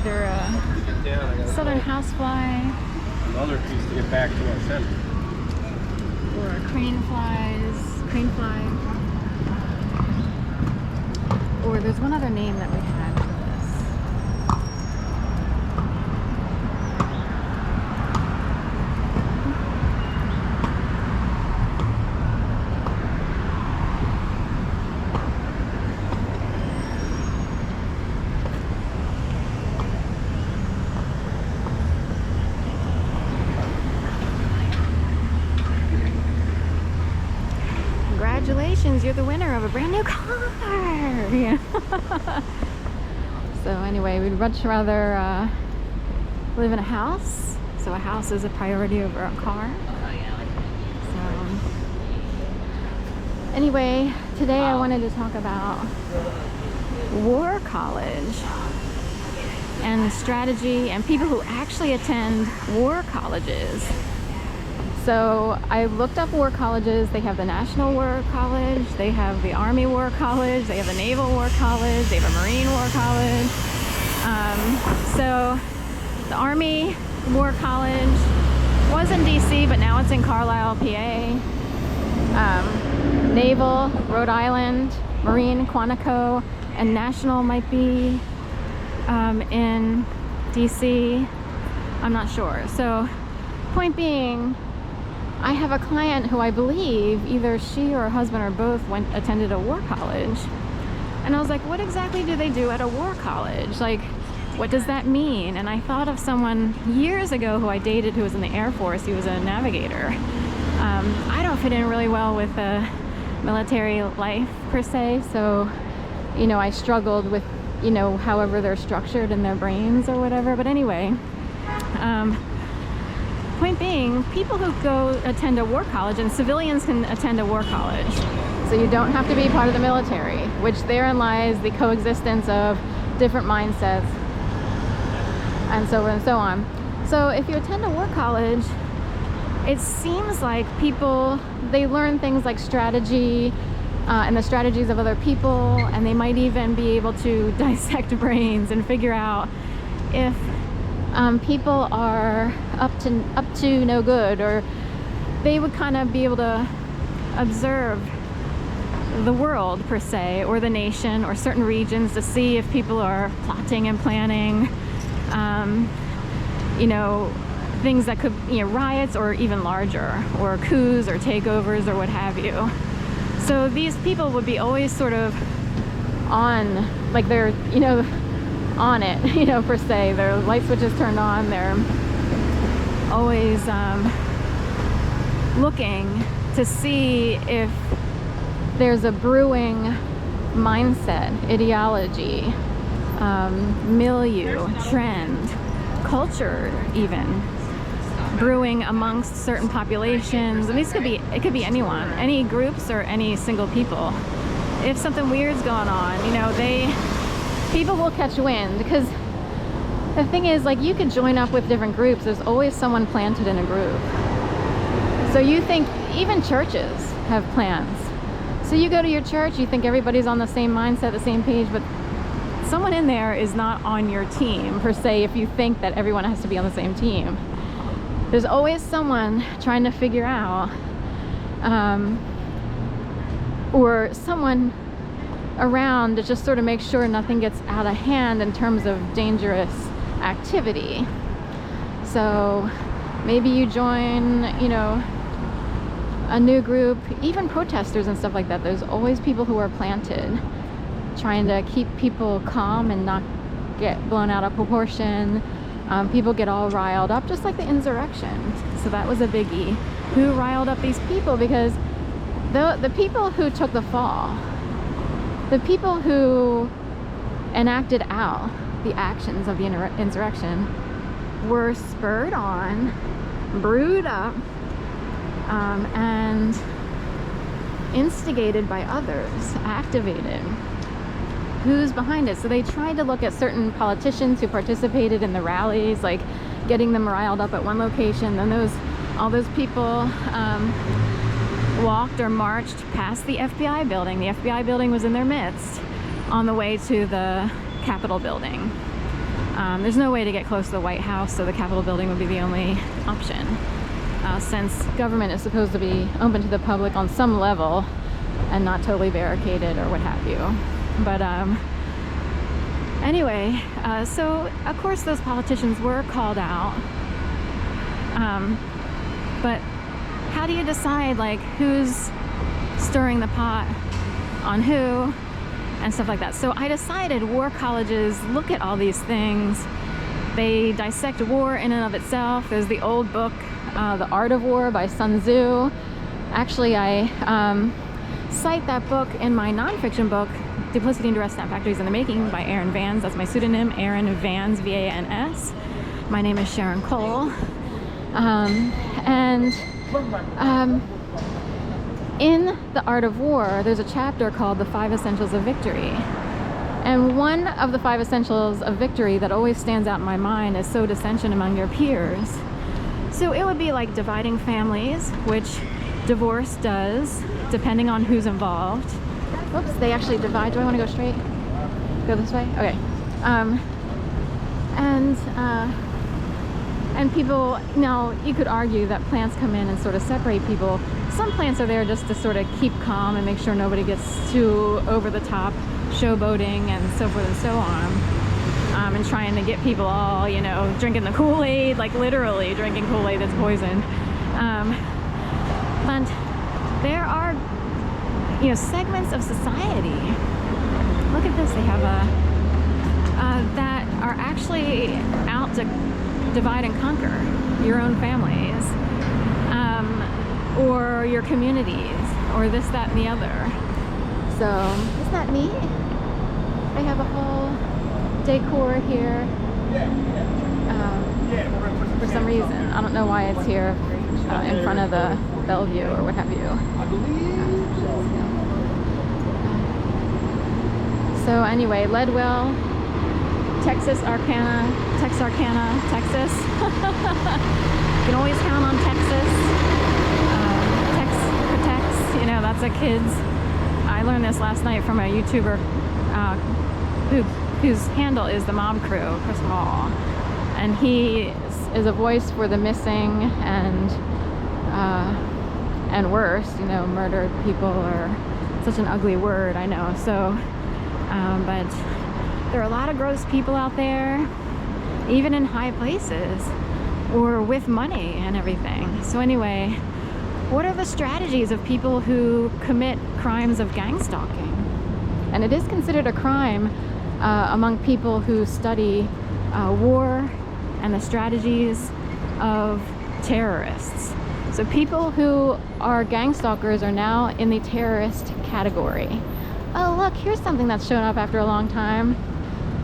either a southern housefly Another piece to get back to our center. or a crane fly. Or there's one other name that we had for this. Congratulations, you're the winner of a brand new car. Yeah. So anyway, we'd much rather live in a house. So a house is a priority over a car. So anyway, today I wanted to talk about war college and strategy and people who actually attend war colleges. So I looked up war colleges. They have the National War College, they have the Army War College, they have the Naval War College, they have a Marine War College. So the Army War College was in DC, but now it's in Carlisle, PA. Naval, Rhode Island, Marine, Quantico, and National might be in DC. I'm not sure. So point being, I have a client who I believe either she or her husband or both attended a war college. And I was like, what exactly do they do at a war college? Like, what does that mean? And I thought of someone years ago who I dated who was in the Air Force. He was a navigator. I don't fit in really well with military life per se. So, you know, I struggled with, you know, however they're structured in their brains or whatever. But anyway, point being, people who go attend a war college, and civilians can attend a war college, so you don't have to be part of the military, which therein lies the coexistence of different mindsets and so on and so on. So if you attend a war college, it seems like people, they learn things like strategy and the strategies of other people, and they might even be able to dissect brains and figure out if people are up to no good, or they would kind of be able to observe the world per se, or the nation, or certain regions, to see if people are plotting and planning, you know, things that could, you know, riots or even larger, or coups or takeovers or what have you. So these people would be always sort of on, like they're, you know, on it, you know, per se. Their light switches turned on. They're always looking to see if there's a brewing mindset, ideology, milieu, trend, culture even brewing amongst certain populations. And these could be, it could be anyone, any groups or any single people. If something weird's going on, you know, people will catch wind, because the thing is, like, you could join up with different groups. There's always someone planted in a group. So you think even churches have plans. So you go to your church, you think everybody's on the same mindset, the same page, but someone in there is not on your team per se if you think that everyone has to be on the same team. There's always someone trying to figure out, or someone around to just sort of make sure nothing gets out of hand in terms of dangerous activity. So maybe you join, you know, a new group, even protesters and stuff like that. There's always people who are planted, trying to keep people calm and not get blown out of proportion. People get all riled up, just like the insurrection. So that was a biggie. Who riled up these people? Because the people who took the fall, the people who enacted out the actions of the insurrection, were spurred on, brewed up, and instigated by others, activated. Who's behind it? So they tried to look at certain politicians who participated in the rallies, like getting them riled up at one location. Then all those people walked or marched past the FBI building. The FBI building was in their midst on the way to the Capitol building. There's no way to get close to the White House, so the Capitol building would be the only option, since government is supposed to be open to the public on some level and not totally barricaded or what have you. But anyway, so of course those politicians were called out, but how do you decide like who's stirring the pot on who and stuff like that? So I decided war colleges look at all these things. They dissect war in and of itself. There's the old book, The Art of War by Sun Tzu. Actually, I cite that book in my nonfiction book, Duplicity and Duress Snap Factories in the Making by Aaron Vans. That's my pseudonym, Aaron Vans, V-A-N-S. My name is Sharon Cole. In The Art of War, there's a chapter called The 5 Essentials of Victory. And one of the 5 essentials of victory that always stands out in my mind is sow dissension among your peers. So it would be like dividing families, which divorce does, depending on who's involved. Oops, they actually divide. Do I want to go straight? Go this way? Okay. And people, now you could argue that plants come in and sort of separate people. Some plants are there just to sort of keep calm and make sure nobody gets too over the top, showboating and so forth and so on. And trying to get people all, you know, drinking the Kool-Aid, like literally drinking Kool-Aid that's poison. But there are, you know, segments of society. Look at this. They have that are actually out to divide and conquer your own families, or your communities, or this, that, and the other. So isn't that neat? They have a whole decor here. For some reason, I don't know why it's here in front of the Bellevue or what have you. So anyway, Leadwell, Texarkana, Texas. You can always count on Texas. Tex, you know, that's a kid's. I learned this last night from a YouTuber whose handle is the Mob Crew, Chris Hall. And he is a voice for the missing and worse, you know, murdered people are such an ugly word, I know. So, but there are a lot of gross people out there, even in high places, or with money and everything. So anyway, what are the strategies of people who commit crimes of gang stalking? And it is considered a crime among people who study war and the strategies of terrorists. So people who are gang stalkers are now in the terrorist category. Oh look, here's something that's shown up after a long time.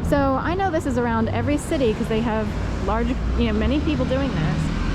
So I know this is around every city because they have large, you know, many people doing this.